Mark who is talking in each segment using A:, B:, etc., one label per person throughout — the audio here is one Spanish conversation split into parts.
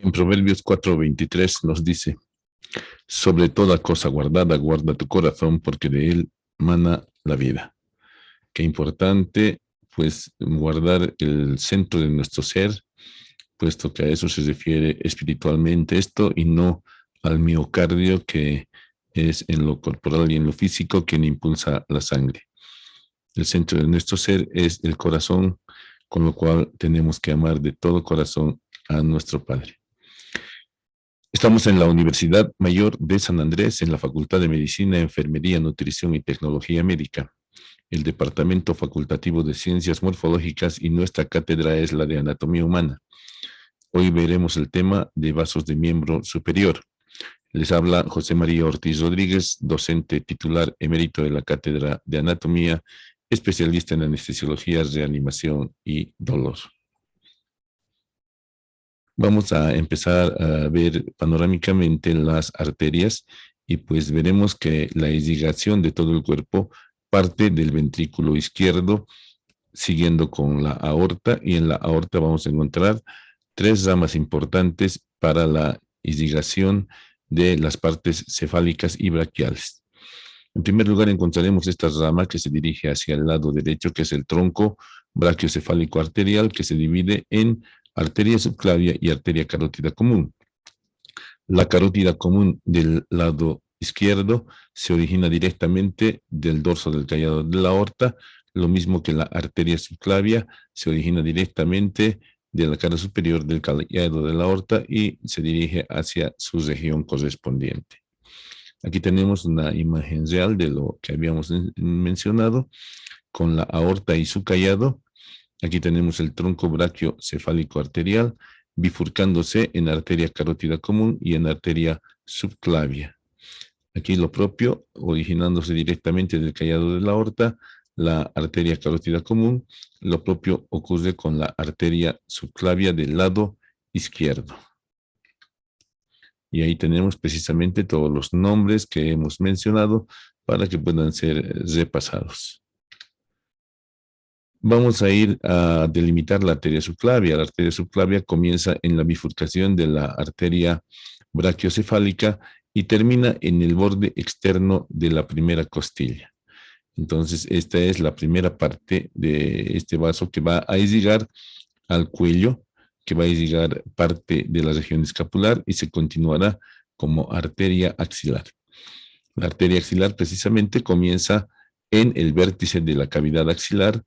A: En Proverbios 4:23 nos dice, sobre toda cosa guardada, guarda tu corazón, porque de él mana la vida. Qué importante, pues, guardar el centro de nuestro ser, puesto que a eso se refiere espiritualmente esto y no al miocardio, que es en lo corporal y en lo físico quien impulsa la sangre. El centro de nuestro ser es el corazón, con lo cual tenemos que amar de todo corazón a nuestro Padre. Estamos en la Universidad Mayor de San Andrés, en la Facultad de Medicina, Enfermería, Nutrición y Tecnología Médica, el Departamento Facultativo de Ciencias Morfológicas, y nuestra cátedra es la de Anatomía Humana. Hoy veremos el tema de vasos de miembro superior. Les habla José María Ortiz Rodríguez, docente titular emérito de la Cátedra de Anatomía, especialista en anestesiología, reanimación y dolor. Vamos a empezar a ver panorámicamente las arterias y pues veremos que la irrigación de todo el cuerpo parte del ventrículo izquierdo, siguiendo con la aorta, y en la aorta vamos a encontrar tres ramas importantes para la irrigación de las partes cefálicas y braquiales. En primer lugar, encontraremos esta rama que se dirige hacia el lado derecho, que es el tronco brachiocefálico arterial, que se divide en arteria subclavia y arteria carótida común. La carótida común del lado izquierdo se origina directamente del dorso del callado de la aorta, lo mismo que la arteria subclavia se origina directamente de la cara superior del callado de la aorta y se dirige hacia su región correspondiente. Aquí tenemos una imagen real de lo que habíamos mencionado con la aorta y su callado. Aquí tenemos el tronco brachiocefálico arterial bifurcándose en arteria carótida común y en arteria subclavia. Aquí lo propio, originándose directamente del callado de la aorta, la arteria carótida común. Lo propio ocurre con la arteria subclavia del lado izquierdo. Y ahí tenemos precisamente todos los nombres que hemos mencionado para que puedan ser repasados. Vamos a ir a delimitar la arteria subclavia. La arteria subclavia comienza en la bifurcación de la arteria brachiocefálica y termina en el borde externo de la primera costilla. Entonces, esta es la primera parte de este vaso que va a irrigar al cuello, que va a irrigar parte de la región escapular y se continuará como arteria axilar. La arteria axilar precisamente comienza en el vértice de la cavidad axilar.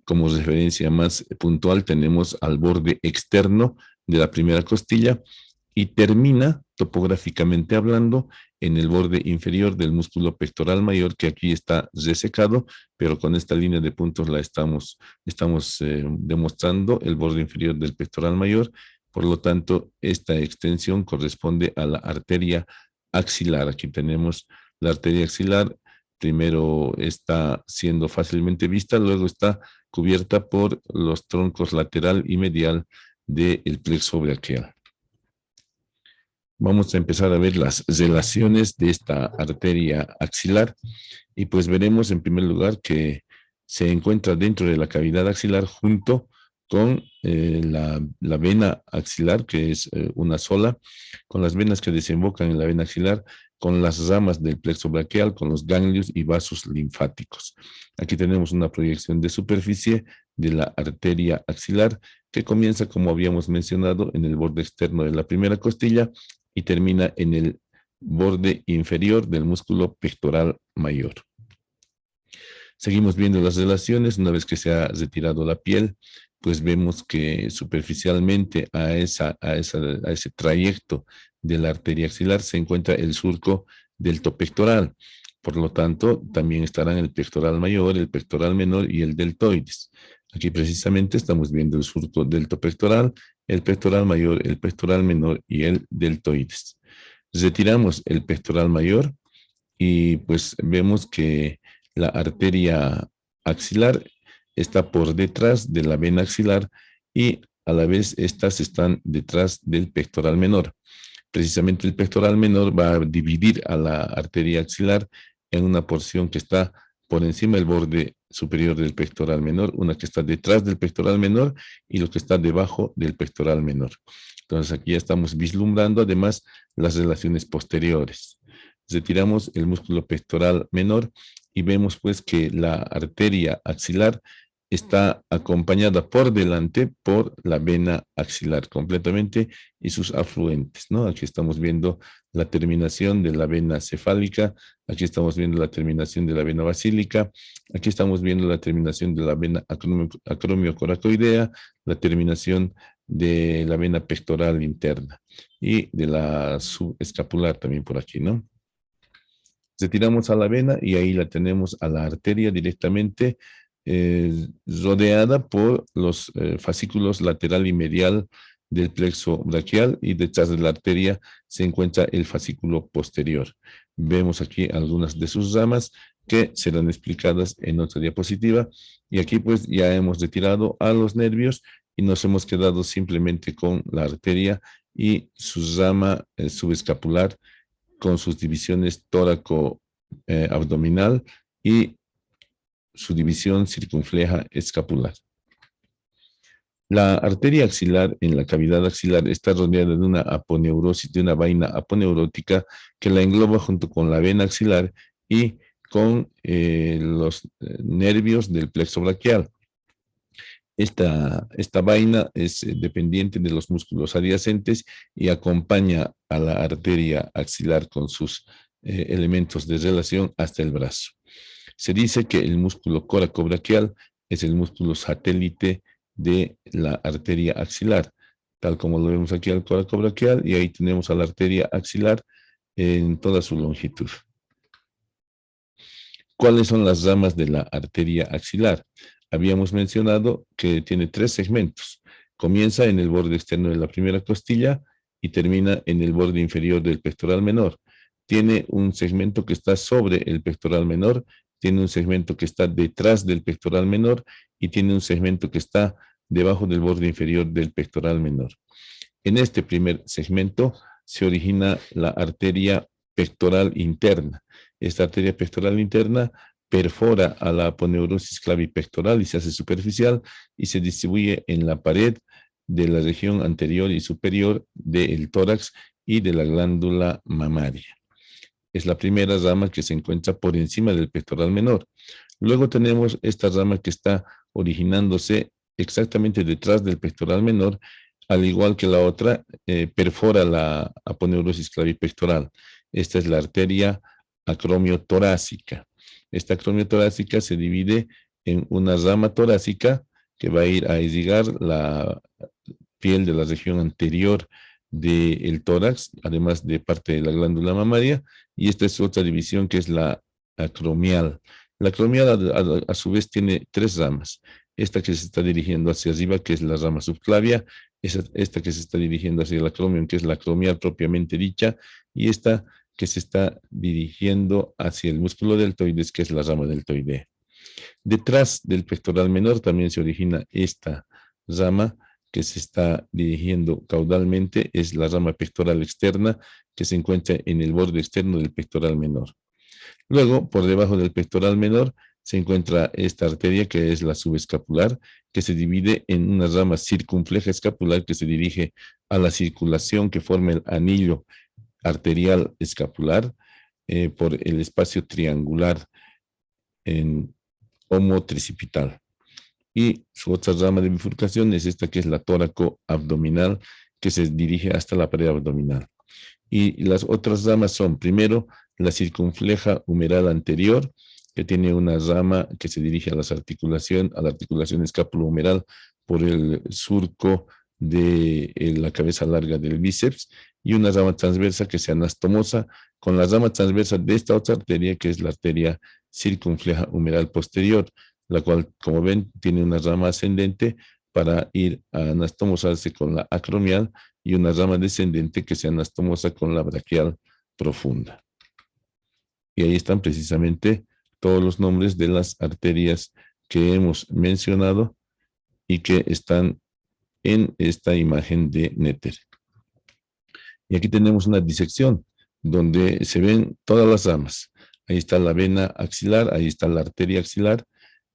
A: Como referencia más puntual tenemos al borde externo de la primera costilla y termina, topográficamente hablando, en el borde inferior del músculo pectoral mayor, que aquí está resecado, pero con esta línea de puntos la estamos demostrando el borde inferior del pectoral mayor. Por lo tanto, esta extensión corresponde a la arteria axilar. Aquí tenemos la arteria axilar. Primero está siendo fácilmente vista, luego está cubierta por los troncos lateral y medial del plexo braquial. Vamos a empezar a ver las relaciones de esta arteria axilar y pues veremos en primer lugar que se encuentra dentro de la cavidad axilar junto con la vena axilar, que es una sola, con las venas que desembocan en la vena axilar, con las ramas del plexo braquial, con los ganglios y vasos linfáticos. Aquí tenemos una proyección de superficie de la arteria axilar que comienza, como habíamos mencionado, en el borde externo de la primera costilla y termina en el borde inferior del músculo pectoral mayor. Seguimos viendo las relaciones. Una vez que se ha retirado la piel, pues vemos que superficialmente a ese trayecto de la arteria axilar se encuentra el surco deltopectoral. Por lo tanto, también estarán el pectoral mayor, el pectoral menor y el deltoides. Aquí precisamente estamos viendo el surco deltopectoral, el pectoral mayor, el pectoral menor y el deltoides. Retiramos el pectoral mayor y pues vemos que la arteria axilar está por detrás de la vena axilar y a la vez estas están detrás del pectoral menor. Precisamente el pectoral menor va a dividir a la arteria axilar en una porción que está por encima del borde superior del pectoral menor, una que está detrás del pectoral menor y lo que está debajo del pectoral menor. Entonces aquí ya estamos vislumbrando además las relaciones posteriores. Retiramos el músculo pectoral menor y vemos pues que la arteria axilar está acompañada por delante por la vena axilar completamente y sus afluentes, ¿no? Aquí estamos viendo la terminación de la vena cefálica, aquí estamos viendo la terminación de la vena basílica, aquí estamos viendo la terminación de la vena acromiocoracoidea, la terminación de la vena pectoral interna y de la subescapular también por aquí, ¿no? Retiramos a la vena y ahí la tenemos a la arteria directamente rodeada por los fascículos lateral y medial del plexo braquial y detrás de la arteria se encuentra el fascículo posterior. Vemos aquí algunas de sus ramas que serán explicadas en otra diapositiva y aquí pues ya hemos retirado a los nervios y nos hemos quedado simplemente con la arteria y su rama subescapular con sus divisiones tóraco-abdominal y su división circunfleja escapular. La arteria axilar en la cavidad axilar está rodeada de una aponeurosis, de una vaina aponeurótica que la engloba junto con la vena axilar y con los nervios del plexo braquial. Esta vaina es dependiente de los músculos adyacentes y acompaña a la arteria axilar con sus elementos de relación hasta el brazo. Se dice que el músculo coracobraquial es el músculo satélite de la arteria axilar, tal como lo vemos aquí al coracobraquial, y ahí tenemos a la arteria axilar en toda su longitud. ¿Cuáles son las ramas de la arteria axilar? Habíamos mencionado que tiene 3 segmentos. Comienza en el borde externo de la primera costilla y termina en el borde inferior del pectoral menor. Tiene un segmento que está sobre el pectoral menor, tiene un segmento que está detrás del pectoral menor y tiene un segmento que está debajo del borde inferior del pectoral menor. En este primer segmento se origina la arteria pectoral interna. Esta arteria pectoral interna perfora a la aponeurosis clavipectoral y se hace superficial y se distribuye en la pared de la región anterior y superior del tórax y de la glándula mamaria. Es la primera rama que se encuentra por encima del pectoral menor. Luego tenemos esta rama que está originándose exactamente detrás del pectoral menor, al igual que la otra, perfora la aponeurosis clavipectoral. Esta es la arteria acromiotorácica. Esta acromiotorácica se divide en una rama torácica que va a ir a irrigar la piel de la región anterior del tórax, además de parte de la glándula mamaria, y esta es otra división que es la acromial. La acromial a su vez tiene 3 ramas. Esta que se está dirigiendo hacia arriba, que es la rama subclavia, esta que se está dirigiendo hacia el acromion, que es la acromial propiamente dicha, y esta que se está dirigiendo hacia el músculo deltoides, que es la rama deltoidea. Detrás del pectoral menor también se origina esta rama que se está dirigiendo caudalmente, es la rama pectoral externa que se encuentra en el borde externo del pectoral menor. Luego, por debajo del pectoral menor, se encuentra esta arteria que es la subescapular, que se divide en una rama circunfleja escapular que se dirige a la circulación que forma el anillo arterial escapular por el espacio triangular en homotricipital. Y su otra rama de bifurcación es esta que es la tóraco-abdominal, que se dirige hasta la pared abdominal. Y las otras ramas son, primero, la circunfleja humeral anterior, que tiene una rama que se dirige a la articulación escapulo-humeral por el surco de la cabeza larga del bíceps, y una rama transversa que se anastomosa con la rama transversa de esta otra arteria, que es la arteria circunfleja humeral posterior, la cual, como ven, tiene una rama ascendente para ir a anastomosarse con la acromial y una rama descendente que se anastomosa con la braquial profunda. Y ahí están precisamente todos los nombres de las arterias que hemos mencionado y que están en esta imagen de Netter. Y aquí tenemos una disección donde se ven todas las ramas. ahí está la vena axilar, ahí está la arteria axilar,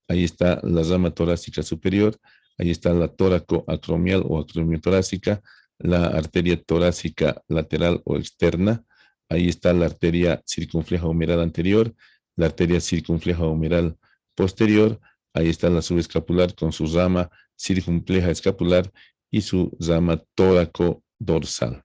A: ahí está la rama torácica superior, ahí está la tóraco-acromial o acromiotorácica, la arteria torácica lateral o externa, ahí está la arteria circunfleja humeral anterior, la arteria circunfleja humeral posterior, ahí está la subescapular con su rama circunfleja escapular y su rama tóraco-dorsal.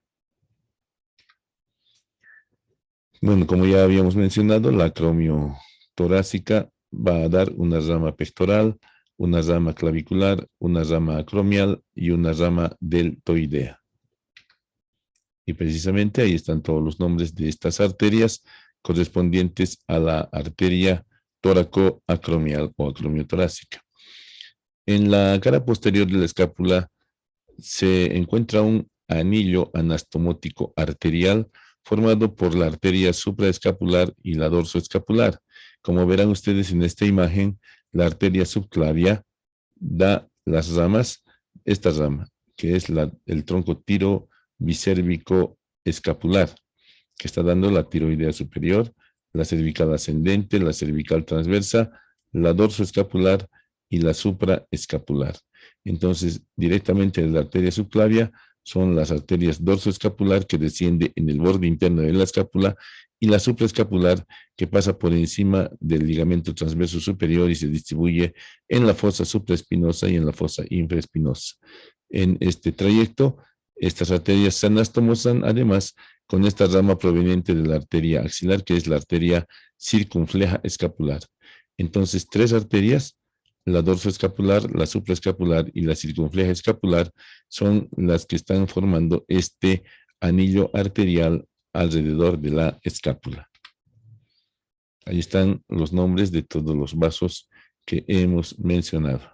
A: Bueno, como ya habíamos mencionado, la acromiotorácica va a dar una rama pectoral, una rama clavicular, una rama acromial y una rama deltoidea. Y precisamente ahí están todos los nombres de estas arterias correspondientes a la arteria tóraco-acromial o acromiotorácica. En la cara posterior de la escápula se encuentra un anillo anastomótico arterial formado por la arteria supraescapular y la dorsoescapular. Como verán ustedes en esta imagen, la arteria subclavia da las ramas, esta rama, que es el tronco tiro-bicérvico escapular, que está dando la tiroidea superior, la cervical ascendente, la cervical transversa, la dorsoescapular y la supraescapular. Entonces, directamente de la arteria subclavia son las arterias dorsoescapular que desciende en el borde interno de la escápula y la supraescapular que pasa por encima del ligamento transverso superior y se distribuye en la fosa supraespinosa y en la fosa infraespinosa. En este trayecto, estas arterias se anastomosan además con esta rama proveniente de la arteria axilar, que es la arteria circunfleja escapular. Entonces, tres arterias, la dorsoescapular, la supraescapular y la circunfleja escapular, son las que están formando este anillo arterial alrededor de la escápula. Ahí están los nombres de todos los vasos que hemos mencionado.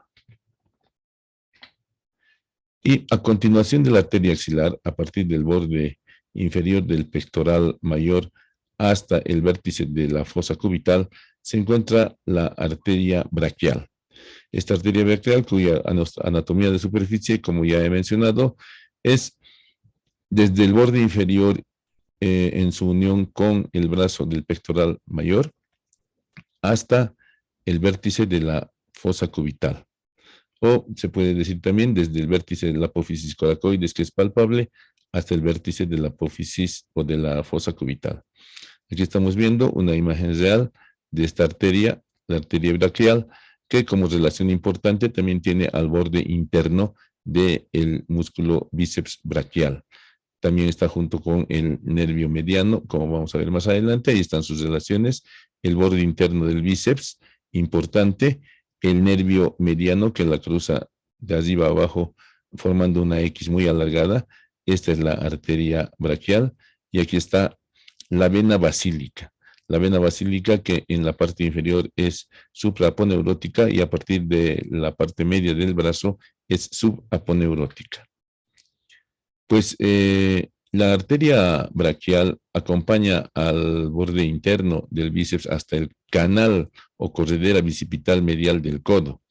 A: Y a continuación de la arteria axilar, a partir del borde inferior del pectoral mayor hasta el vértice de la fosa cubital, se encuentra la arteria braquial. Esta arteria braquial, cuya anatomía de superficie, como ya he mencionado, es desde el borde inferior en su unión con el brazo del pectoral mayor hasta el vértice de la fosa cubital. O se puede decir también desde el vértice de la apófisis coracoides, que es palpable, hasta el vértice de la apófisis o de la fosa cubital. Aquí estamos viendo una imagen real de esta arteria, la arteria braquial, que como relación importante también tiene al borde interno del músculo bíceps braquial. También está junto con el nervio mediano, como vamos a ver más adelante. Ahí están sus relaciones. El borde interno del bíceps, importante. El nervio mediano que la cruza de arriba a abajo formando una X muy alargada. Esta es la arteria braquial. Y aquí está la vena basílica. La vena basílica que en la parte inferior es supraaponeurótica y a partir de la parte media del brazo es subaponeurótica. Pues la arteria braquial acompaña al borde interno del bíceps hasta el canal o corredera bicipital medial del codo.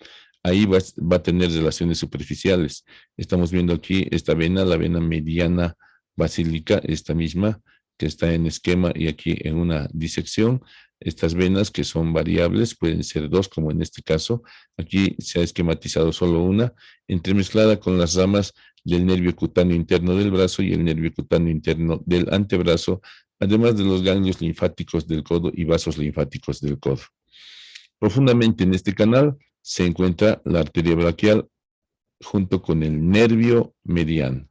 A: Ahí va a tener relaciones superficiales. Estamos viendo aquí esta vena, la vena mediana basílica, esta misma, que está en esquema y aquí en una disección. Estas venas que son variables, pueden ser dos, como en este caso. Aquí se ha esquematizado solo una, entremezclada con las ramas del nervio cutáneo interno del brazo y el nervio cutáneo interno del antebrazo, además de los ganglios linfáticos del codo y vasos linfáticos del codo. Profundamente en este canal se encuentra la arteria braquial junto con el nervio mediano.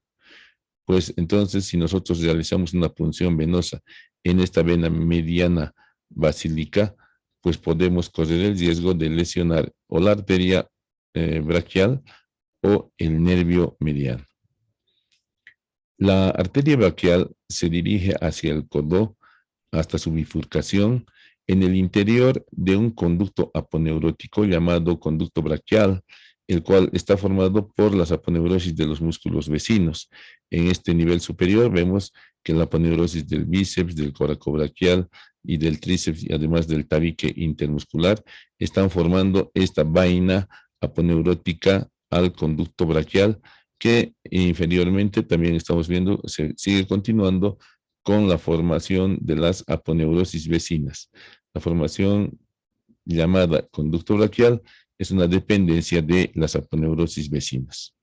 A: Pues entonces, si nosotros realizamos una punción venosa en esta vena mediana basílica, pues podemos correr el riesgo de lesionar o la arteria braquial o el nervio mediano. La arteria braquial se dirige hacia el codo hasta su bifurcación en el interior de un conducto aponeurótico llamado conducto braquial, el cual está formado por las aponeurosis de los músculos vecinos. En este nivel superior vemos que la aponeurosis del bíceps, del coracobraquial y del tríceps, y además del tabique intermuscular, están formando esta vaina aponeurótica al conducto braquial, que inferiormente también estamos viendo, se sigue continuando con la formación de las aponeurosis vecinas. La formación llamada conducto braquial es una dependencia de las aponeurosis vecinas.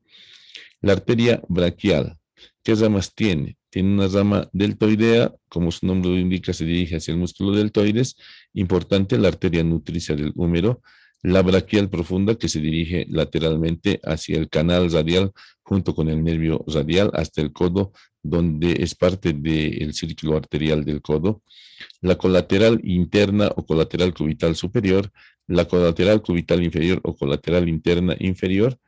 A: La arteria braquial, ¿qué ramas tiene? Tiene una rama deltoidea, como su nombre lo indica, se dirige hacia el músculo deltoides. Importante, la arteria nutricia del húmero. La braquial profunda, que se dirige lateralmente hacia el canal radial, junto con el nervio radial, hasta el codo, donde es parte del círculo arterial del codo. La colateral interna o colateral cubital superior, la colateral cubital inferior o colateral interna inferior,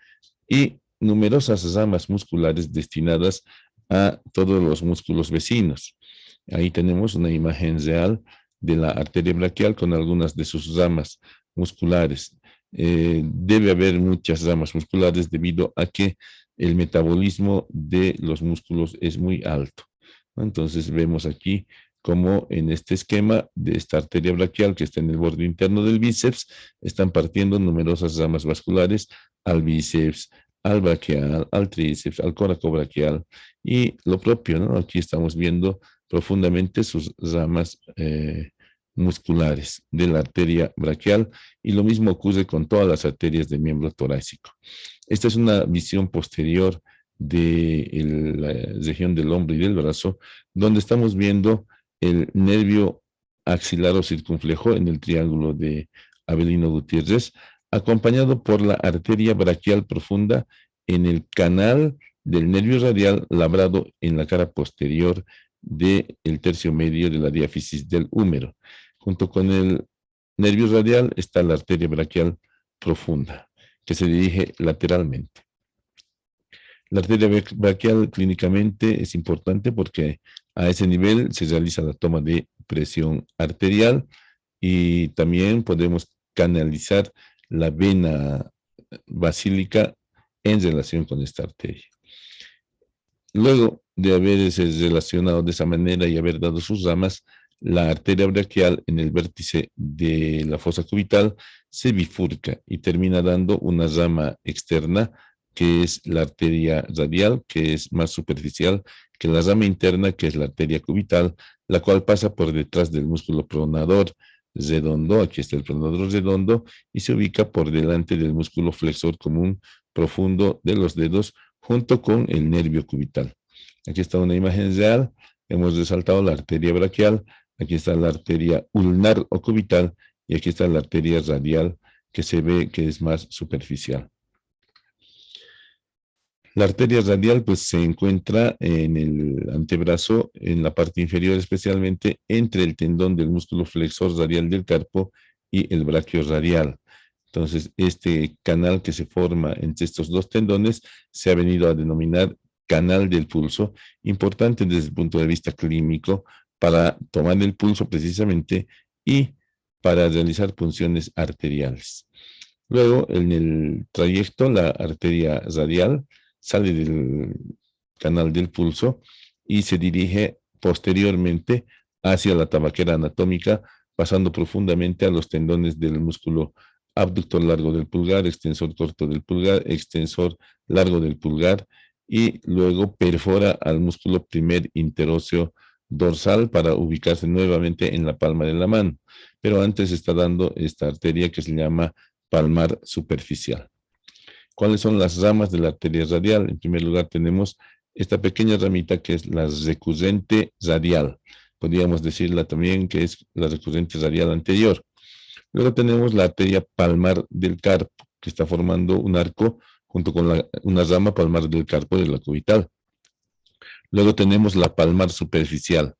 A: y numerosas ramas musculares destinadas a todos los músculos vecinos. Ahí tenemos una imagen real de la arteria braquial con algunas de sus ramas musculares. Debe haber muchas ramas musculares debido a que el metabolismo de los músculos es muy alto. Entonces vemos aquí como en este esquema de esta arteria braquial que está en el borde interno del bíceps, están partiendo numerosas ramas vasculares al bíceps, al braquial, al tríceps, al coracobraquial, y lo propio, ¿no? Aquí estamos viendo profundamente sus ramas musculares de la arteria braquial, y lo mismo ocurre con todas las arterias del miembro torácico. Esta es una visión posterior de la región del hombro y del brazo, donde estamos viendo el nervio axilar o circunflejo en el triángulo de Avelino Gutiérrez, acompañado por la arteria braquial profunda en el canal del nervio radial labrado en la cara posterior del tercio medio de la diáfisis del húmero. Junto con el nervio radial está la arteria braquial profunda, que se dirige lateralmente. La arteria braquial clínicamente es importante porque a ese nivel se realiza la toma de presión arterial, y también podemos canalizar la vena basílica en relación con esta arteria. Luego de haberse relacionado de esa manera y haber dado sus ramas, la arteria braquial en el vértice de la fosa cubital se bifurca y termina dando una rama externa, que es la arteria radial, que es más superficial que la rama interna, que es la arteria cubital, la cual pasa por detrás del músculo pronador redondo. Aquí está el pronador redondo, y se ubica por delante del músculo flexor común profundo de los dedos, junto con el nervio cubital. Aquí está una imagen real. Hemos resaltado la arteria braquial. Aquí está la arteria ulnar o cubital, y aquí está la arteria radial, que se ve que es más superficial. La arteria radial pues se encuentra en el antebrazo, en la parte inferior, especialmente entre el tendón del músculo flexor radial del carpo y el braquio radial. Entonces, este canal que se forma entre estos dos tendones se ha venido a denominar canal del pulso, importante desde el punto de vista clínico para tomar el pulso precisamente y para realizar punciones arteriales. Luego, en el trayecto, la arteria radial sale del canal del pulso y se dirige posteriormente hacia la tabaquera anatómica, pasando profundamente a los tendones del músculo abductor largo del pulgar, extensor corto del pulgar, extensor largo del pulgar, y luego perfora al músculo primer interóseo dorsal para ubicarse nuevamente en la palma de la mano. Pero antes está dando esta arteria que se llama palmar superficial. ¿Cuáles son las ramas de la arteria radial? En primer lugar tenemos esta pequeña ramita que es la recurrente radial. Podríamos decirla también que es la recurrente radial anterior. Luego tenemos la arteria palmar del carpo, que está formando un arco junto con una rama palmar del carpo de la cubital. Luego tenemos la palmar superficial,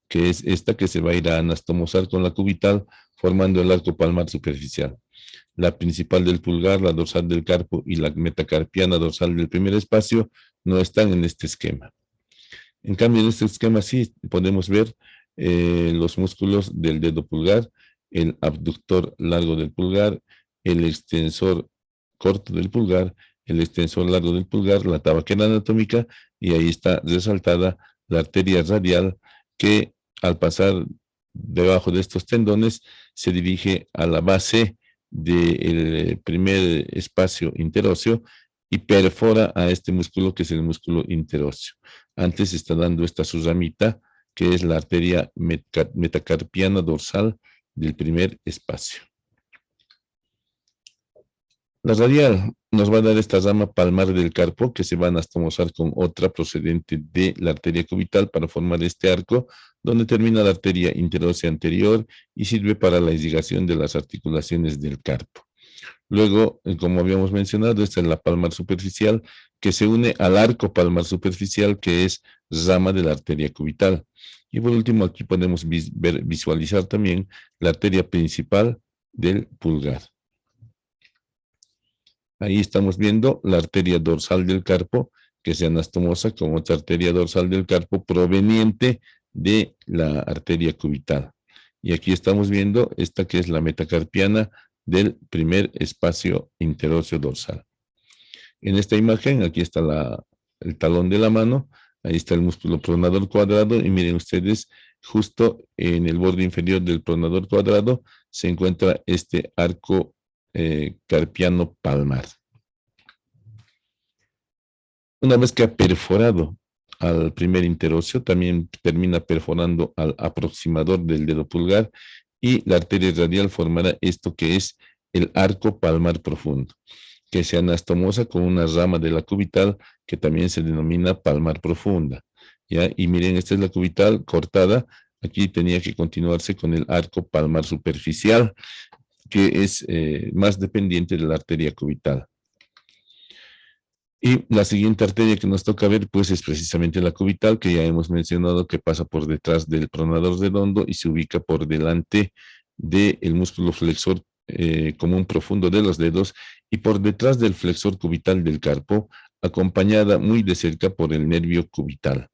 A: que es esta que se va a ir a anastomosar con la cubital, formando el arco palmar superficial. La principal del pulgar, la dorsal del carpo y la metacarpiana dorsal del primer espacio no están en este esquema. En cambio, en este esquema sí podemos ver los músculos del dedo pulgar, el abductor largo del pulgar, el extensor corto del pulgar, el extensor largo del pulgar, la tabaquera anatómica, y ahí está resaltada la arteria radial, que al pasar debajo de estos tendones se dirige a la base del primer espacio interóseo y perfora a este músculo, que es el músculo interóseo. Antes está dando esta su ramita, que es la arteria metacarpiana dorsal del primer espacio. La radial nos va a dar esta rama palmar del carpo que se va a anastomosar con otra procedente de la arteria cubital para formar este arco donde termina la arteria interósea anterior y sirve para la irrigación de las articulaciones del carpo. Luego, como habíamos mencionado, esta es la palmar superficial que se une al arco palmar superficial que es rama de la arteria cubital. Y por último, aquí podemos visualizar también la arteria principal del pulgar. Ahí estamos viendo la arteria dorsal del carpo que se anastomosa con otra arteria dorsal del carpo proveniente de la arteria cubital. Y aquí estamos viendo esta que es la metacarpiana del primer espacio interóseo dorsal. En esta imagen, aquí está el talón de la mano, ahí está el músculo pronador cuadrado y miren ustedes, justo en el borde inferior del pronador cuadrado se encuentra este arco carpiano palmar. Una vez que ha perforado al primer interóseo, también termina perforando al aproximador del dedo pulgar y la arteria radial formará esto que es el arco palmar profundo, que se anastomosa con una rama de la cubital que también se denomina palmar profunda. ¿Ya? Y miren, esta es la cubital cortada. Aquí tenía que continuarse con el arco palmar superficial, que es más dependiente de la arteria cubital. Y la siguiente arteria que nos toca ver, pues, es precisamente la cubital, que ya hemos mencionado que pasa por detrás del pronador redondo y se ubica por delante del músculo flexor común profundo de los dedos y por detrás del flexor cubital del carpo, acompañada muy de cerca por el nervio cubital.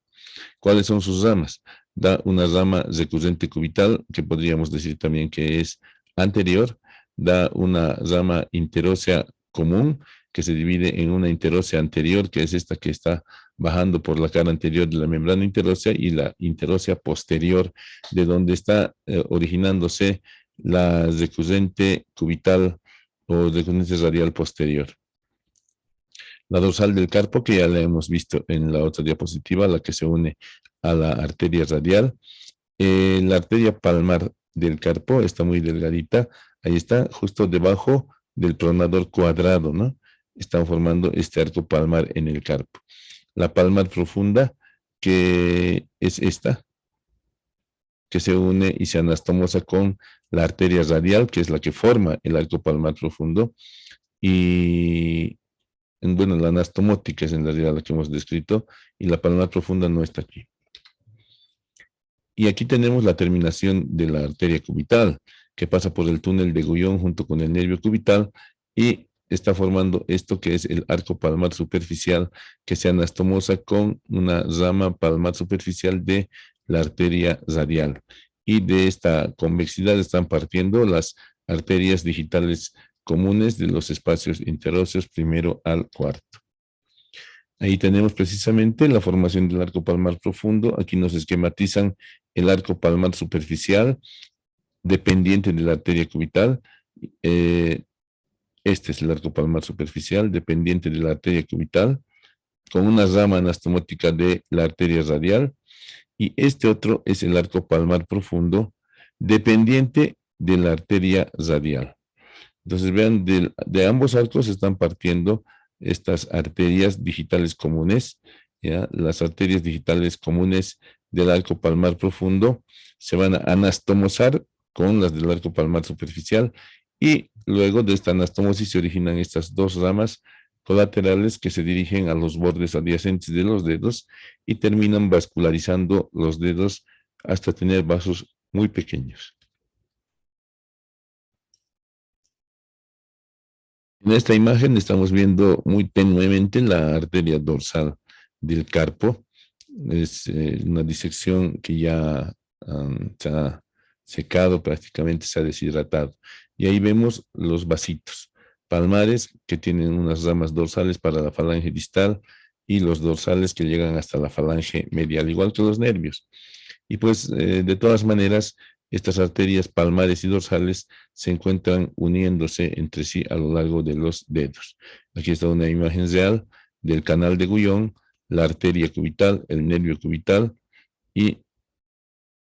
A: ¿Cuáles son sus ramas? Da una rama recurrente cubital, que podríamos decir también que es anterior, da una rama interósea común, que se divide en una interósea anterior, que es esta que está bajando por la cara anterior de la membrana interósea, y la interósea posterior, de donde está originándose la recurrente cubital o recurrente radial posterior. La dorsal del carpo, que ya la hemos visto en la otra diapositiva, la que se une a la arteria radial. La arteria palmar del carpo está muy delgadita. Ahí está, justo debajo del pronador cuadrado, ¿no? Están formando este arco palmar en el carpo. La palmar profunda, que es esta, que se une y se anastomosa con la arteria radial, que es la que forma el arco palmar profundo. Y bueno, la anastomótica es en realidad la que hemos descrito, y la palmar profunda no está aquí. Y aquí tenemos la terminación de la arteria cubital, que pasa por el túnel de Guyon junto con el nervio cubital y está formando esto que es el arco palmar superficial, que se anastomosa con una rama palmar superficial de la arteria radial. Y de esta convexidad están partiendo las arterias digitales comunes de los espacios interóseos primero al cuarto. Ahí tenemos precisamente la formación del arco palmar profundo. Aquí nos esquematizan el arco palmar superficial dependiente de la arteria cubital. Este es el arco palmar superficial dependiente de la arteria cubital con una rama anastomótica de la arteria radial. Y este otro es el arco palmar profundo dependiente de la arteria radial. Entonces vean, de ambos arcos están partiendo estas arterias digitales comunes, ¿ya? Las arterias digitales comunes del arco palmar profundo se van a anastomosar con las del arco palmar superficial y luego de esta anastomosis se originan estas dos ramas colaterales que se dirigen a los bordes adyacentes de los dedos y terminan vascularizando los dedos hasta tener vasos muy pequeños. En esta imagen estamos viendo muy tenuemente la arteria dorsal del carpo. Es una disección que ya se ha secado, prácticamente se ha deshidratado. Y ahí vemos los vasitos palmares que tienen unas ramas dorsales para la falange distal y los dorsales que llegan hasta la falange medial, igual que los nervios. Y pues de todas maneras, estas arterias palmares y dorsales se encuentran uniéndose entre sí a lo largo de los dedos. Aquí está una imagen real del canal de Guyon, la arteria cubital, el nervio cubital y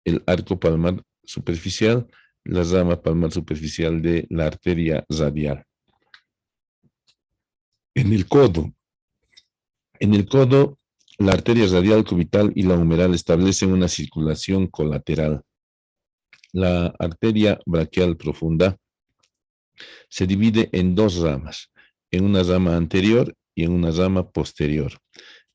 A: el arco palmar superficial la rama palmar superficial de la arteria radial. En el codo, en el codo, la arteria radial cubital y la humeral establecen una circulación colateral. La arteria braquial profunda se divide en dos ramas, en una rama anterior y en una rama posterior.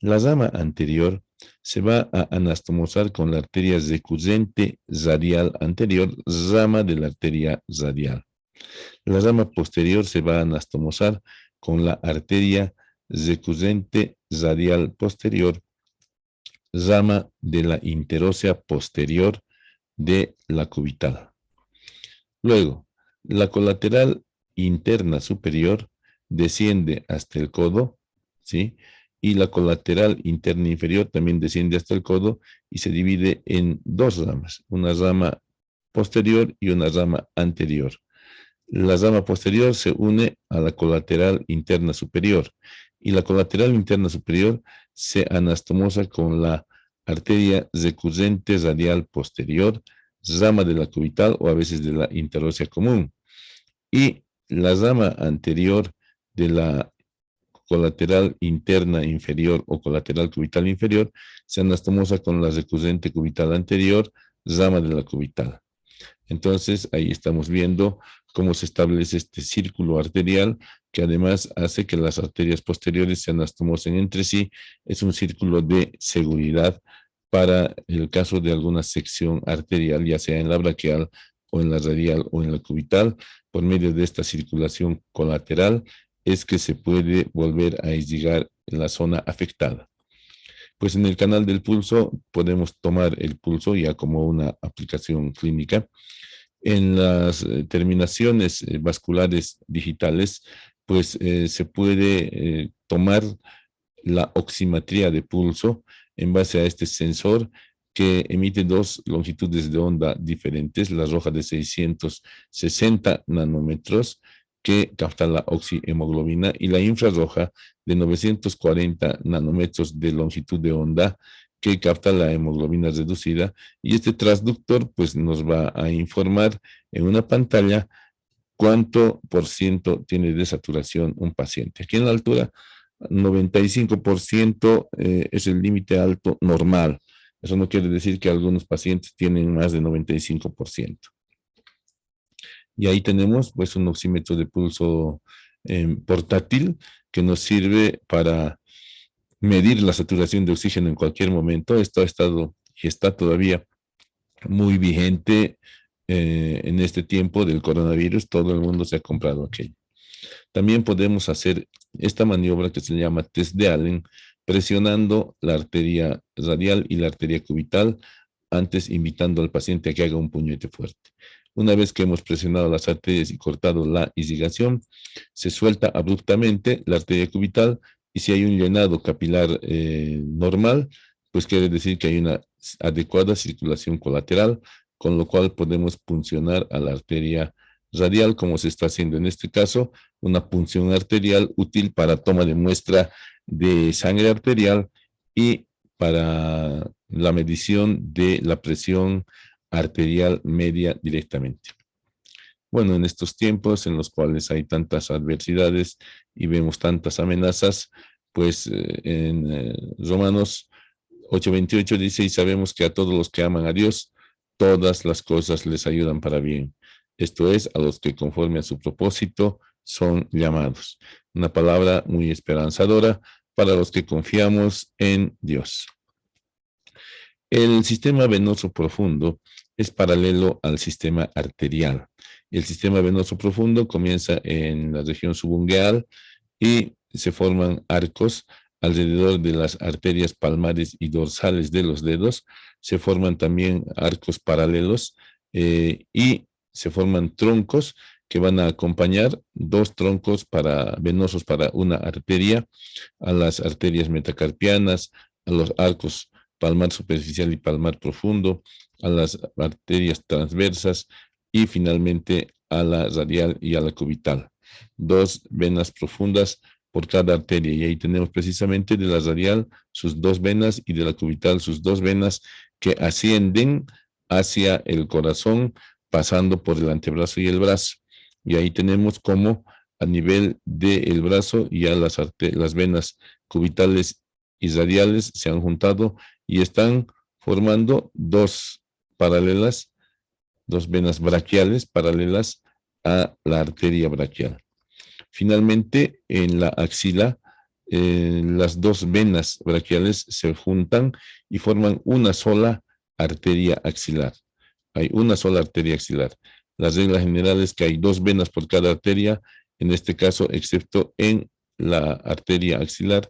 A: La rama anterior se va a anastomosar con la arteria recurrente radial anterior, rama de la arteria radial. La rama posterior se va a anastomosar con la arteria recurrente radial posterior, rama de la interósea posterior de la cubital. Luego, la colateral interna superior desciende hasta el codo, ¿sí? Y la colateral interna inferior también desciende hasta el codo y se divide en dos ramas, una rama posterior y una rama anterior. La rama posterior se une a la colateral interna superior y la colateral interna superior se anastomosa con la arteria recurrente radial posterior, rama de la cubital o a veces de la interósea común. Y la rama anterior de la colateral interna inferior o colateral cubital inferior se anastomosa con la recurrente cubital anterior, rama de la cubital. Entonces, ahí estamos viendo cómo se establece este círculo arterial que además hace que las arterias posteriores se anastomosen entre sí. Es un círculo de seguridad para el caso de alguna sección arterial, ya sea en la braquial o en la radial o en la cubital. Por medio de esta circulación colateral es que se puede volver a irrigar en la zona afectada. Pues en el canal del pulso podemos tomar el pulso ya como una aplicación clínica. En las terminaciones vasculares digitales, pues se puede tomar la oximetría de pulso en base a este sensor que emite dos longitudes de onda diferentes, la roja de 660 nanómetros que capta la oxihemoglobina y la infrarroja de 940 nanómetros de longitud de onda que capta la hemoglobina reducida, y este transductor pues nos va a informar en una pantalla cuánto por ciento tiene de saturación un paciente. Aquí en la altura 95% es el límite alto normal. Eso no quiere decir que algunos pacientes tienen más de 95%. Y ahí tenemos pues un oxímetro de pulso portátil que nos sirve para medir la saturación de oxígeno en cualquier momento. Esto ha estado y está todavía muy vigente en este tiempo del coronavirus. Todo el mundo se ha comprado aquello. También podemos hacer esta maniobra que se llama test de Allen, presionando la arteria radial y la arteria cubital, antes invitando al paciente a que haga un puñete fuerte. Una vez que hemos presionado las arterias y cortado la irrigación, se suelta abruptamente la arteria cubital, y si hay un llenado capilar normal, pues quiere decir que hay una adecuada circulación colateral, con lo cual podemos puncionar a la arteria radial, como se está haciendo en este caso, una punción arterial útil para toma de muestra de sangre arterial y para la medición de la presión arterial media directamente. Bueno, en estos tiempos en los cuales hay tantas adversidades y vemos tantas amenazas, pues en Romanos 8:28 dice, y sabemos que a todos los que aman a Dios, todas las cosas les ayudan para bien. Esto es, a los que conforme a su propósito son llamados. Una palabra muy esperanzadora para los que confiamos en Dios. El sistema venoso profundo es paralelo al sistema arterial. El sistema venoso profundo comienza en la región subungueal y se forman arcos alrededor de las arterias palmares y dorsales de los dedos. Se forman también arcos paralelos y se forman troncos que van a acompañar dos troncos venosos para una arteria, a las arterias metacarpianas, a los arcos palmar superficial y palmar profundo, a las arterias transversas y finalmente a la radial y a la cubital. Dos venas profundas por cada arteria, y ahí tenemos precisamente de la radial sus dos venas y de la cubital sus dos venas que ascienden hacia el corazón pasando por el antebrazo y el brazo. Y ahí tenemos como a nivel del brazo ya las venas cubitales y radiales se han juntado y están formando dos venas braquiales paralelas a la arteria braquial. Finalmente, en la axila, las dos venas braquiales se juntan y forman una sola arteria axilar. Hay una sola arteria axilar. La regla general es que hay dos venas por cada arteria, en este caso, excepto en la arteria axilar,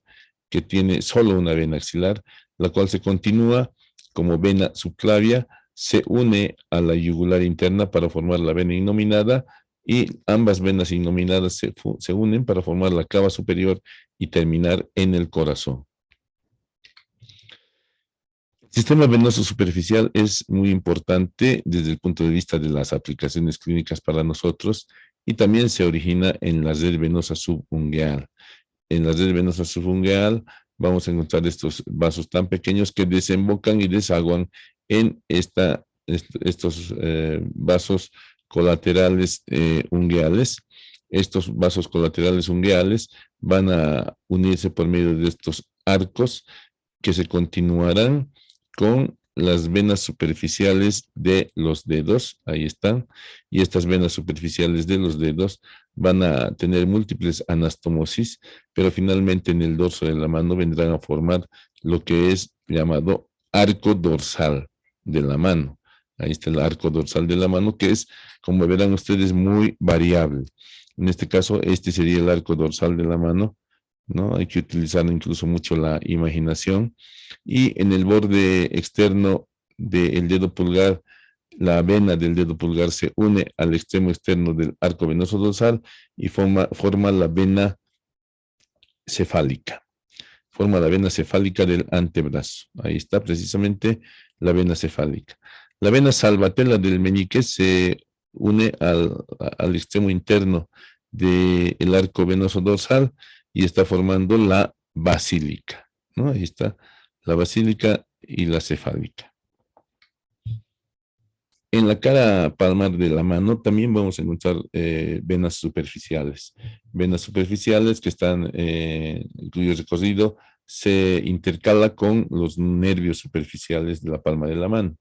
A: que tiene solo una vena axilar, la cual se continúa como vena subclavia, se une a la yugular interna para formar la vena innominada y ambas venas innominadas se unen para formar la cava superior y terminar en el corazón. El sistema venoso superficial es muy importante desde el punto de vista de las aplicaciones clínicas para nosotros y también se origina en la red venosa subungueal. En la red venosa subungueal vamos a encontrar estos vasos tan pequeños que desembocan y desaguan en estos vasos colaterales ungueales. Estos vasos colaterales ungueales van a unirse por medio de estos arcos que se continuarán con las venas superficiales de los dedos, ahí están, y estas venas superficiales de los dedos van a tener múltiples anastomosis, pero finalmente en el dorso de la mano vendrán a formar lo que es llamado arco dorsal de la mano. Ahí está el arco dorsal de la mano, que es, como verán ustedes, muy variable. En este caso, este sería el arco dorsal de la mano, ¿no? Hay que utilizar incluso mucho la imaginación. Y en el borde externo del dedo pulgar, la vena del dedo pulgar se une al extremo externo del arco venoso dorsal y forma la vena cefálica. Forma la vena cefálica del antebrazo. Ahí está precisamente la vena cefálica. La vena salvatella del meñique se une al extremo interno del arco venoso dorsal y está formando la basílica, ¿no? Ahí está la basílica y la cefálica. En la cara palmar de la mano también vamos a encontrar venas superficiales. Venas superficiales que están, cuyo recorrido se intercala con los nervios superficiales de la palma de la mano.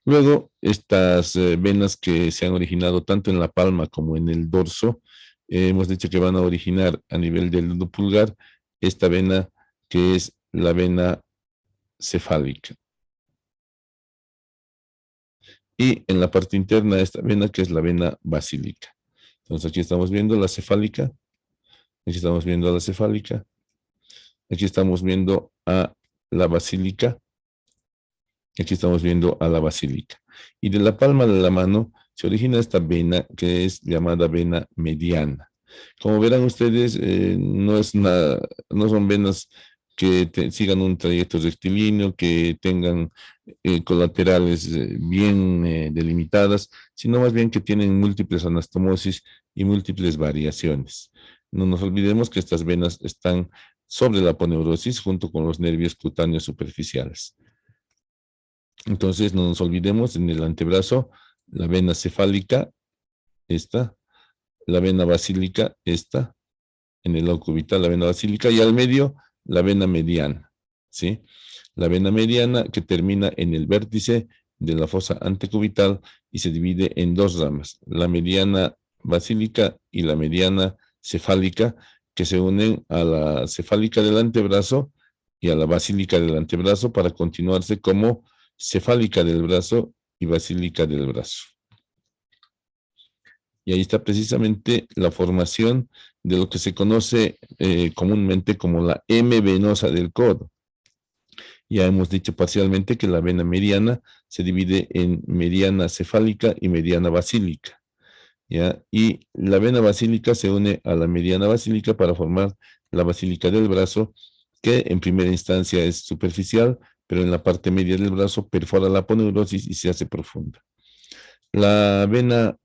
A: Luego, estas venas que se han originado tanto en la palma como en el dorso, hemos dicho que van a originar a nivel del dedo pulgar esta vena que es la vena cefálica. Y en la parte interna de esta vena que es la vena basílica. Entonces aquí estamos viendo la cefálica, aquí estamos viendo a la cefálica, aquí estamos viendo a la basílica, aquí estamos viendo a la basílica. Y de la palma de la mano se origina esta vena que es llamada vena mediana. Como verán ustedes, no son venas que sigan un trayecto rectilíneo, que tengan colaterales bien delimitadas, sino más bien que tienen múltiples anastomosis y múltiples variaciones. No nos olvidemos que estas venas están sobre la aponeurosis junto con los nervios cutáneos superficiales. Entonces, no nos olvidemos en el antebrazo, la vena cefálica, esta, la vena basílica, esta, en el lado cubital, la vena basílica, y al medio, la vena mediana, ¿sí? La vena mediana que termina en el vértice de la fosa antecubital y se divide en dos ramas, la mediana basílica y la mediana cefálica, que se unen a la cefálica del antebrazo y a la basílica del antebrazo para continuarse como cefálica del brazo y basílica del brazo. Y ahí está precisamente la formación de lo que se conoce comúnmente como la M venosa del codo. Ya hemos dicho parcialmente que la vena mediana se divide en mediana cefálica y mediana basílica, ¿ya? Y la vena basílica se une a la mediana basílica para formar la basílica del brazo, que en primera instancia es superficial, pero en la parte media del brazo perfora la aponeurosis y se hace profunda. La vena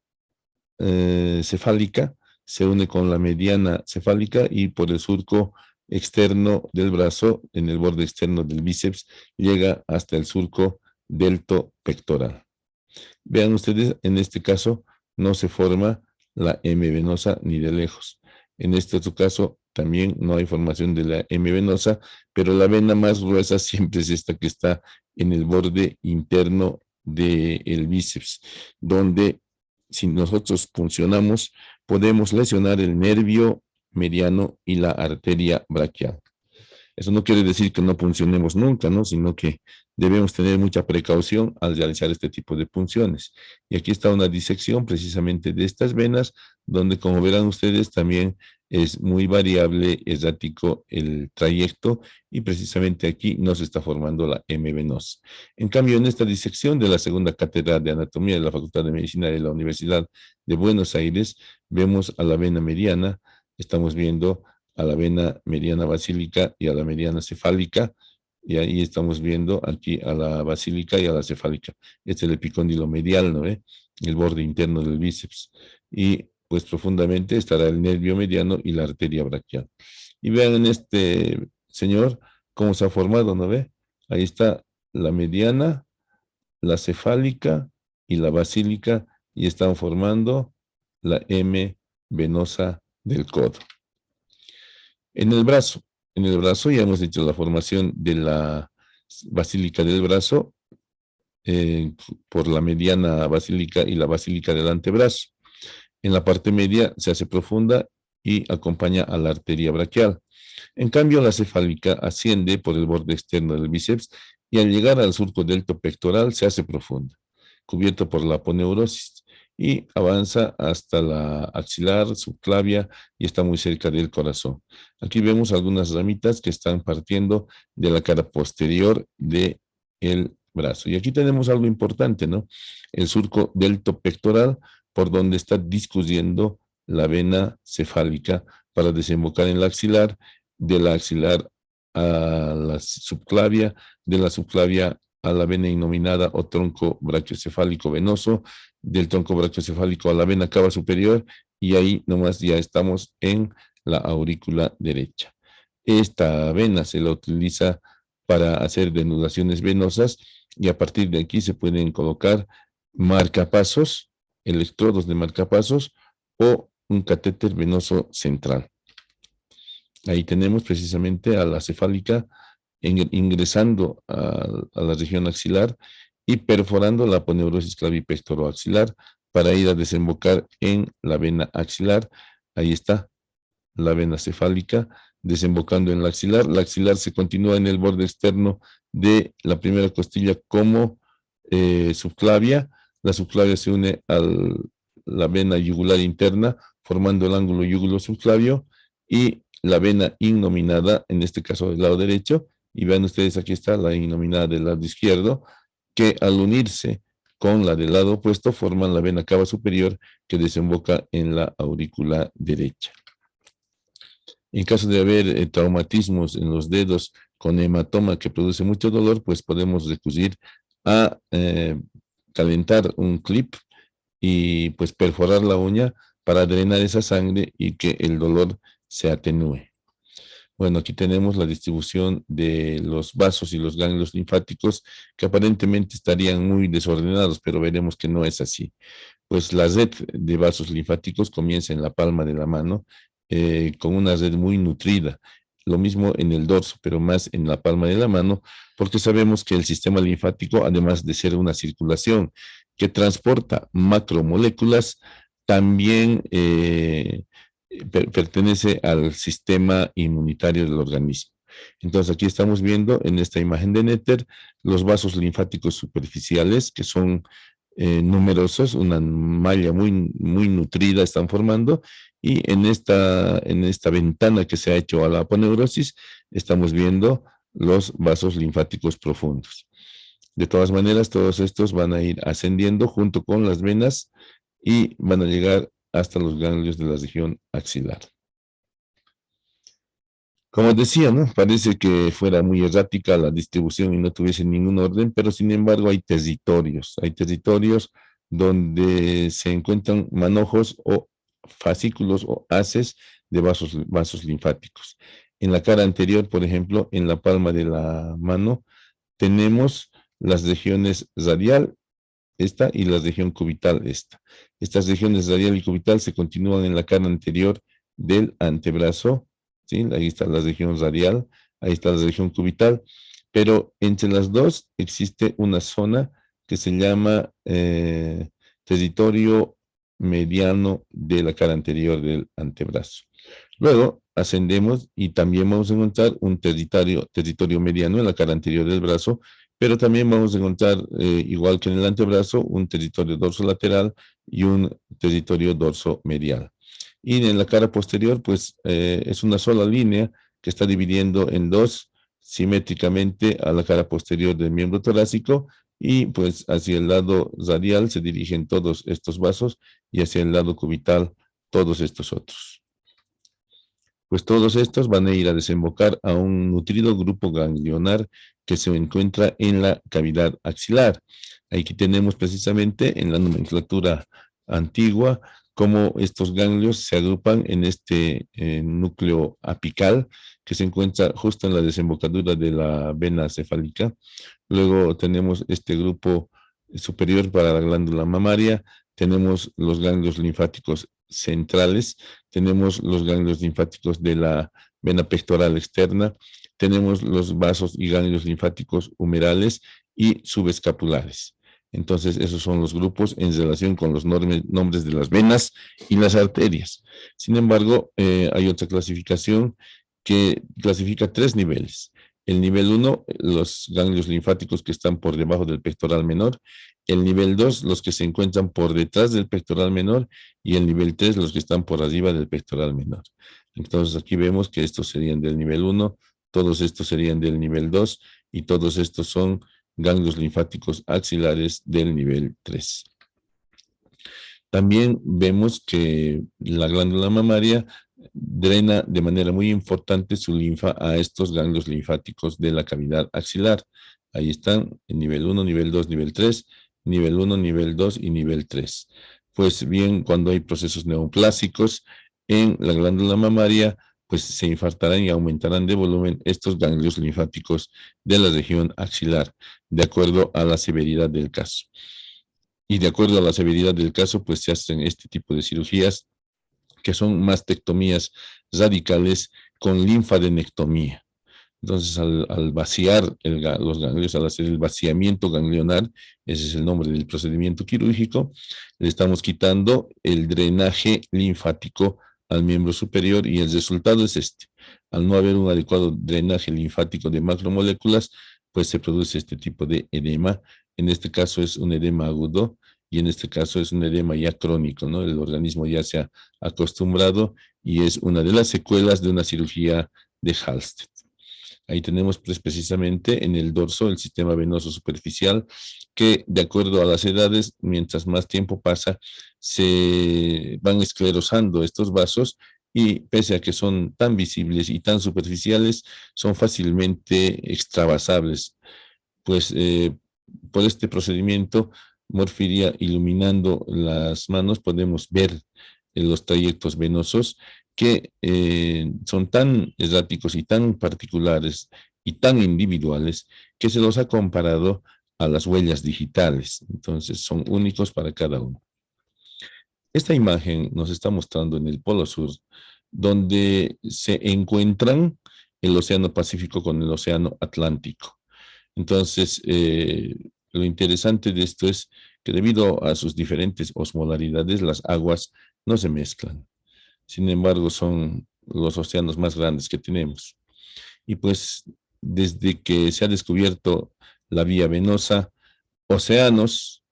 A: cefálica se une con la mediana cefálica y por el surco externo del brazo, en el borde externo del bíceps, llega hasta el surco delto pectoral. Vean ustedes, en este caso no se forma la M venosa ni de lejos. En este otro caso también no hay formación de la M venosa, pero la vena más gruesa siempre es esta que está en el borde interno del bíceps, donde si nosotros puncionamos, podemos lesionar el nervio mediano y la arteria braquial. Eso no quiere decir que no puncionemos nunca, ¿no? Sino que debemos tener mucha precaución al realizar este tipo de punciones. Y aquí está una disección precisamente de estas venas, donde como verán ustedes también es muy variable, errático el trayecto y precisamente aquí no se está formando la M venosa. En cambio, en esta disección de la segunda cátedra de anatomía de la Facultad de Medicina de la Universidad de Buenos Aires, vemos a la vena mediana, estamos viendo a la vena mediana basílica y a la mediana cefálica, y ahí estamos viendo aquí a la basílica y a la cefálica. Este es el epicóndilo medial, ¿no ve? El borde interno del bíceps. Y pues profundamente estará el nervio mediano y la arteria braquial. Y vean en este señor cómo se ha formado, ¿no ve? Ahí está la mediana, la cefálica y la basílica, y están formando la M venosa del codo. En el brazo ya hemos hecho la formación de la basílica del brazo eh, por la mediana basílica y la basílica del antebrazo. En la parte media se hace profunda y acompaña a la arteria braquial. En cambio, la cefálica asciende por el borde externo del bíceps y al llegar al surco delto pectoral se hace profunda, cubierto por la aponeurosis y avanza hasta la axilar, subclavia y está muy cerca del corazón. Aquí vemos algunas ramitas que están partiendo de la cara posterior del brazo. Y aquí tenemos algo importante, ¿no? El surco delto pectoral por donde está discurriendo la vena cefálica para desembocar en la axilar, de la axilar a la subclavia, de la subclavia a la vena innominada o tronco brachiocefálico venoso, del tronco brachiocefálico a la vena cava superior, y ahí nomás ya estamos en la aurícula derecha. Esta vena se la utiliza para hacer denudaciones venosas y a partir de aquí se pueden colocar marcapasos, electrodos de marcapasos o un catéter venoso central. Ahí tenemos precisamente a la cefálica ingresando a la región axilar y perforando la aponeurosis clavipectoroaxilar para ir a desembocar en la vena axilar. Ahí está la vena cefálica desembocando en la axilar. La axilar se continúa en el borde externo de la primera costilla como subclavia. La subclavia se une a la vena yugular interna formando el ángulo yugulo subclavio y la vena innominada, en este caso del lado derecho, y vean ustedes aquí está la innominada del lado izquierdo, que al unirse con la del lado opuesto forman la vena cava superior que desemboca en la aurícula derecha. En caso de haber traumatismos en los dedos con hematoma que produce mucho dolor, pues podemos recurrir a calentar un clip y pues perforar la uña para drenar esa sangre y que el dolor se atenúe. Bueno, aquí tenemos la distribución de los vasos y los ganglios linfáticos que aparentemente estarían muy desordenados, pero veremos que no es así. Pues la red de vasos linfáticos comienza en la palma de la mano con una red muy nutrida. Lo mismo en el dorso, pero más en la palma de la mano, porque sabemos que el sistema linfático, además de ser una circulación que transporta macromoléculas, también pertenece al sistema inmunitario del organismo. Entonces aquí estamos viendo en esta imagen de Netter los vasos linfáticos superficiales que son numerosos, una malla muy nutrida están formando y en esta ventana que se ha hecho a la aponeurosis estamos viendo los vasos linfáticos profundos. De todas maneras, todos estos van a ir ascendiendo junto con las venas y van a llegar hasta los ganglios de la región axilar. Como decía, ¿no? Parece que fuera muy errática la distribución y no tuviese ningún orden, pero sin embargo hay territorios donde se encuentran manojos o fascículos o haces de vasos linfáticos. En la cara anterior, por ejemplo, en la palma de la mano, tenemos las regiones radial esta, y la región cubital, esta. Estas regiones radial y cubital se continúan en la cara anterior del antebrazo, ¿sí? Ahí está la región radial, ahí está la región cubital, pero entre las dos existe una zona que se llama territorio mediano de la cara anterior del antebrazo. Luego ascendemos y también vamos a encontrar un territorio mediano en la cara anterior del brazo, pero también vamos a encontrar, igual que en el antebrazo, un territorio dorsolateral y un territorio dorso-medial. Y en la cara posterior, pues es una sola línea que está dividiendo en dos simétricamente a la cara posterior del miembro torácico, y pues hacia el lado radial se dirigen todos estos vasos y hacia el lado cubital todos estos otros. Pues todos estos van a ir a desembocar a un nutrido grupo ganglionar que se encuentra en la cavidad axilar. Aquí tenemos precisamente en la nomenclatura antigua cómo estos ganglios se agrupan en este núcleo apical que se encuentra justo en la desembocadura de la vena cefálica. Luego tenemos este grupo superior para la glándula mamaria, tenemos los ganglios linfáticos centrales, tenemos los ganglios linfáticos de la vena pectoral externa, tenemos los vasos y ganglios linfáticos humerales y subescapulares. Entonces, esos son los grupos en relación con los nombres de las venas y las arterias. Sin embargo, hay otra clasificación que clasifica 3 niveles. El nivel 1, los ganglios linfáticos que están por debajo del pectoral menor. El nivel 2, los que se encuentran por detrás del pectoral menor. Y el nivel 3, los que están por arriba del pectoral menor. Entonces aquí vemos que estos serían del nivel 1, todos estos serían del nivel 2 y todos estos son ganglios linfáticos axilares del nivel 3. También vemos que la glándula mamaria drena de manera muy importante su linfa a estos ganglios linfáticos de la cavidad axilar. Ahí están, en nivel 1, nivel 2, nivel 3, nivel 1, nivel 2 y nivel 3. Pues bien, cuando hay procesos neoplásicos en la glándula mamaria, pues se infartarán y aumentarán de volumen estos ganglios linfáticos de la región axilar, de acuerdo a la severidad del caso. Y de acuerdo a la severidad del caso, pues se hacen este tipo de cirugías que son mastectomías radicales con linfadenectomía. Entonces, al vaciar los ganglios, al hacer el vaciamiento ganglionar, ese es el nombre del procedimiento quirúrgico, le estamos quitando el drenaje linfático al miembro superior y el resultado es este. Al no haber un adecuado drenaje linfático de macromoléculas, pues se produce este tipo de edema. En este caso es un edema agudo y en este caso es un edema ya crónico, ¿no? El organismo ya se ha acostumbrado y es una de las secuelas de una cirugía de Halsted. Ahí tenemos pues, precisamente en el dorso el sistema venoso superficial que de acuerdo a las edades, mientras más tiempo pasa, se van esclerosando estos vasos y pese a que son tan visibles y tan superficiales, son fácilmente extravasables. Pues por este procedimiento, Morph iluminando las manos, podemos ver los trayectos venosos que son tan erráticos y tan particulares y tan individuales que se los ha comparado a las huellas digitales. Entonces son únicos para cada uno. Esta imagen nos está mostrando en el Polo Sur, donde se encuentran el Océano Pacífico con el Océano Atlántico. Entonces, lo interesante de esto es que debido a sus diferentes osmolaridades, las aguas no se mezclan. Sin embargo, son los océanos más grandes que tenemos. Y pues, desde que se ha descubierto la vía venosa, océanos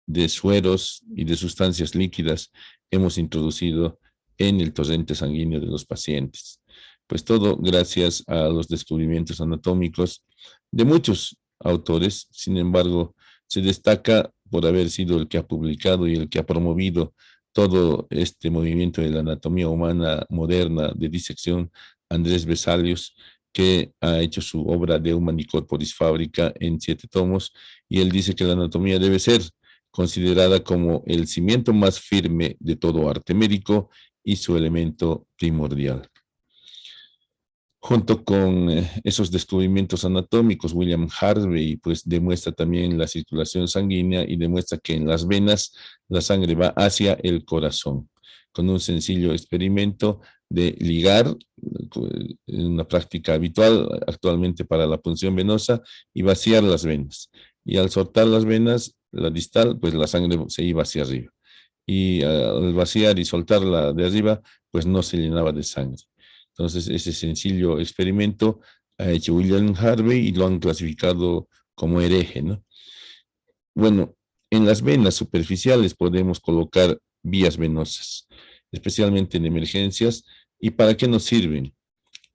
A: de sueros y de sustancias líquidas hemos introducido en el torrente sanguíneo de los pacientes. Pues todo gracias a los descubrimientos anatómicos de muchos autores. Sin embargo, se destaca por haber sido el que ha publicado y el que ha promovido todo este movimiento de la anatomía humana moderna de disección, Andrés Vesalius, que ha hecho su obra de Humani Corporis Fabrica en 7 tomos, y él dice que la anatomía debe ser considerada como el cimiento más firme de todo arte médico y su elemento primordial. Junto con esos descubrimientos anatómicos, William Harvey pues demuestra también la circulación sanguínea y demuestra que en las venas la sangre va hacia el corazón, con un sencillo experimento de ligar, una práctica habitual actualmente para la punción venosa, y vaciar las venas. Y al soltar las venas, la distal, pues la sangre se iba hacia arriba. Y al vaciar y soltarla de arriba, pues no se llenaba de sangre. Entonces, ese sencillo experimento ha hecho William Harvey y lo han clasificado como hereje, ¿no? Bueno, en las venas superficiales podemos colocar vías venosas, especialmente en emergencias. ¿Y para qué nos sirven?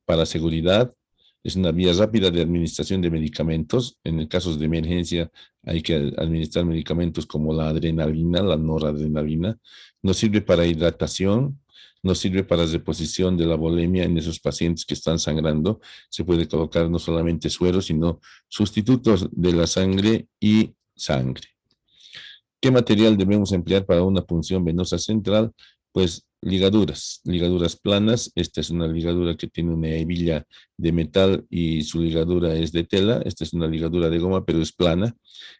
A: Para seguridad, es una vía rápida de administración de medicamentos. En el casos de emergencia hay que administrar medicamentos como la adrenalina, la noradrenalina. Nos sirve para hidratación, nos sirve para reposición de la volemia en esos pacientes que están sangrando. Se puede colocar no solamente suero, sino sustitutos de la sangre y sangre. ¿Qué material debemos emplear para una punción venosa central? Pues ligaduras, ligaduras planas. Esta es una ligadura que tiene una hebilla de metal y su ligadura es de tela. Esta es una ligadura de goma, pero es plana.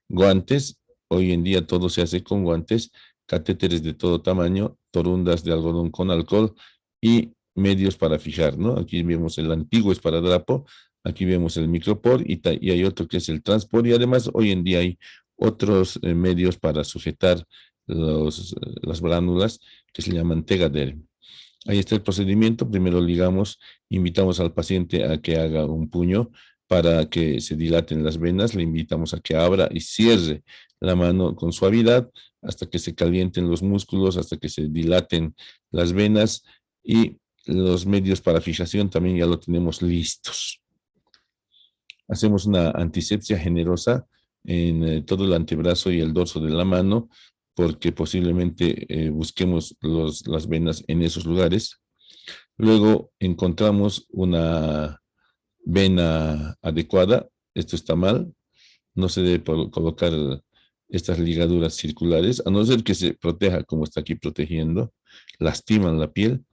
A: Guantes, hoy en día todo se hace con guantes, catéteres de todo tamaño, torundas de algodón con alcohol y medios para fijar, ¿no? Aquí vemos el antiguo esparadrapo, aquí vemos el micropor y hay otro que es el transpor, y además hoy en día hay otros medios para sujetar las bránulas que se llaman tegader. Ahí está el procedimiento. Primero ligamos, invitamos al paciente a que haga un puño para que se dilaten las venas. Le invitamos a que abra y cierre la mano con suavidad hasta que se calienten los músculos, hasta que se dilaten las venas, y los medios para fijación también ya lo tenemos listos. Hacemos una antisepsia generosa en todo el antebrazo y el dorso de la mano, porque posiblemente busquemos las venas en esos lugares. Luego encontramos una vena adecuada. Esto está mal. No se debe colocar estas ligaduras circulares, a no ser que se proteja como está aquí protegiendo. Lastiman la piel.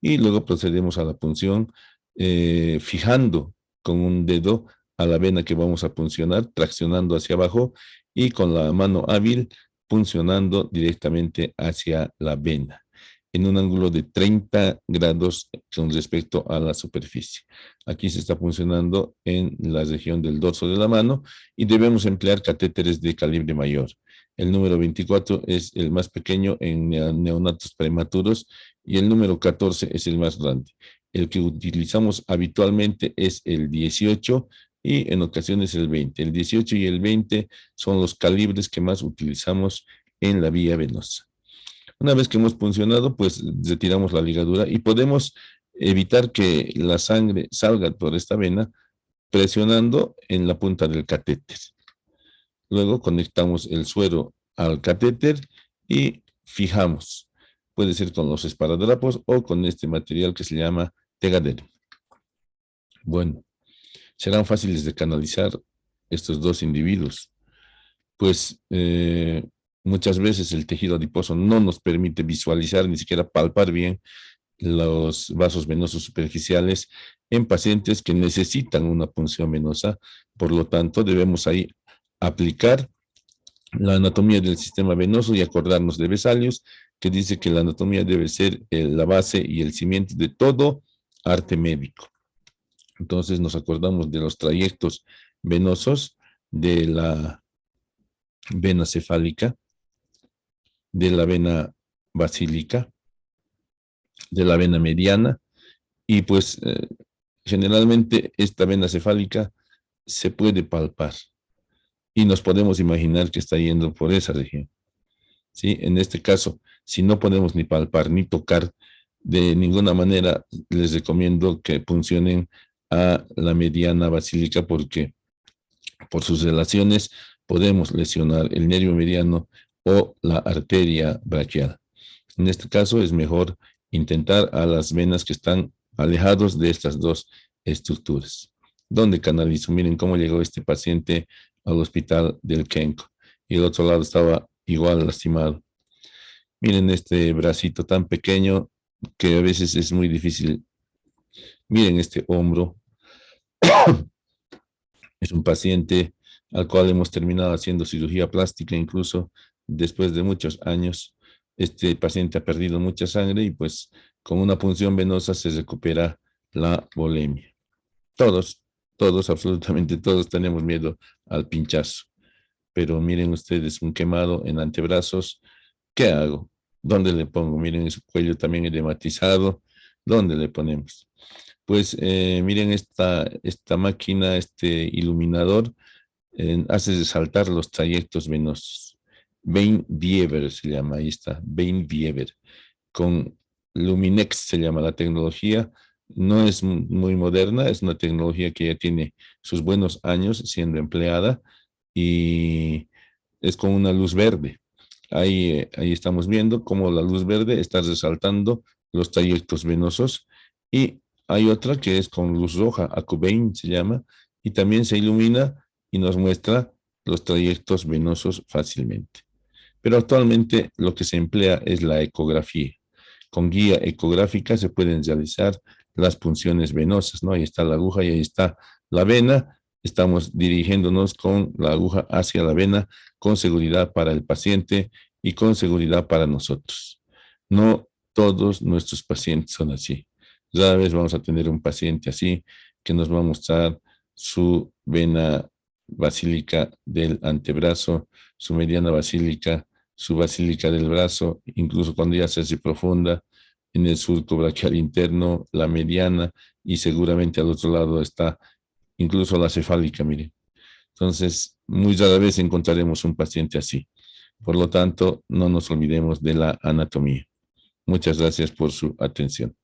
A: Y luego procedemos a la punción, fijando con un dedo a la vena que vamos a puncionar, traccionando hacia abajo, y con la mano hábil puncionando directamente hacia la vena en un ángulo de 30 grados con respecto a la superficie. Aquí se está funcionando en la región del dorso de la mano y debemos emplear catéteres de calibre mayor. El número 24 es el más pequeño en neonatos prematuros y el número 14 es el más grande. El que utilizamos habitualmente es el 18 y en ocasiones el 20. El 18 y el 20 son los calibres que más utilizamos en la vía venosa. Una vez que hemos puncionado, pues retiramos la ligadura y podemos evitar que la sangre salga por esta vena presionando en la punta del catéter. Luego conectamos el suero al catéter y fijamos. Puede ser con los esparadrapos o con este material que se llama tegader. Bueno, serán fáciles de canalizar estos dos individuos, pues muchas veces el tejido adiposo no nos permite visualizar, ni siquiera palpar bien los vasos venosos superficiales en pacientes que necesitan una punción venosa. Por lo tanto, debemos ahí aplicar la anatomía del sistema venoso y acordarnos de Vesalius, que dice que la anatomía debe ser la base y el cimiento de todo arte médico. Entonces nos acordamos de los trayectos venosos, de la vena cefálica, de la vena basílica, de la vena mediana, y pues generalmente esta vena cefálica se puede palpar y nos podemos imaginar que está yendo por esa región. ¿Sí? En este caso, si no podemos ni palpar ni tocar, de ninguna manera les recomiendo que puncionen a la mediana basílica, porque por sus relaciones podemos lesionar el nervio mediano o la arteria braquial. En este caso es mejor intentar a las venas que están alejados de estas dos estructuras. ¿Dónde canalizo? Miren cómo llegó este paciente al hospital del Kenco. Y el otro lado estaba igual lastimado. Miren este bracito tan pequeño que a veces es muy difícil. Miren este hombro Es un paciente al cual hemos terminado haciendo cirugía plástica, incluso después de muchos años. Este paciente ha perdido mucha sangre y pues con una punción venosa se recupera la volemia. Todos, todos, absolutamente todos tenemos miedo al pinchazo. Pero miren ustedes, un quemado en antebrazos, ¿qué hago? ¿Dónde le pongo? Miren, su cuello también edematizado, ¿dónde le ponemos? Pues miren esta máquina, este iluminador, hace saltar los trayectos venosos. Beinweaver se llama, ahí está, Beinweaver. Con Luminex se llama la tecnología. No es muy moderna, es una tecnología que ya tiene sus buenos años siendo empleada y es con una luz verde. Ahí estamos viendo cómo la luz verde está resaltando los trayectos venosos y hay otra que es con luz roja, Acuvein se llama, y también se ilumina y nos muestra los trayectos venosos fácilmente. Pero actualmente lo que se emplea es la ecografía. Con guía ecográfica se pueden realizar las punciones venosas, ¿no? Ahí está la aguja y ahí está la vena. Estamos dirigiéndonos con la aguja hacia la vena con seguridad para el paciente y con seguridad para nosotros. No todos nuestros pacientes son así. Cada vez vamos a tener un paciente así que nos va a mostrar su vena basílica del antebrazo, su mediana basílica, su basílica del brazo, incluso cuando ya se hace profunda, en el surco braquial interno, la mediana, y seguramente al otro lado está incluso la cefálica, mire. Entonces, muy rara vez encontraremos un paciente así. Por lo tanto, no nos olvidemos de la anatomía. Muchas gracias por su atención.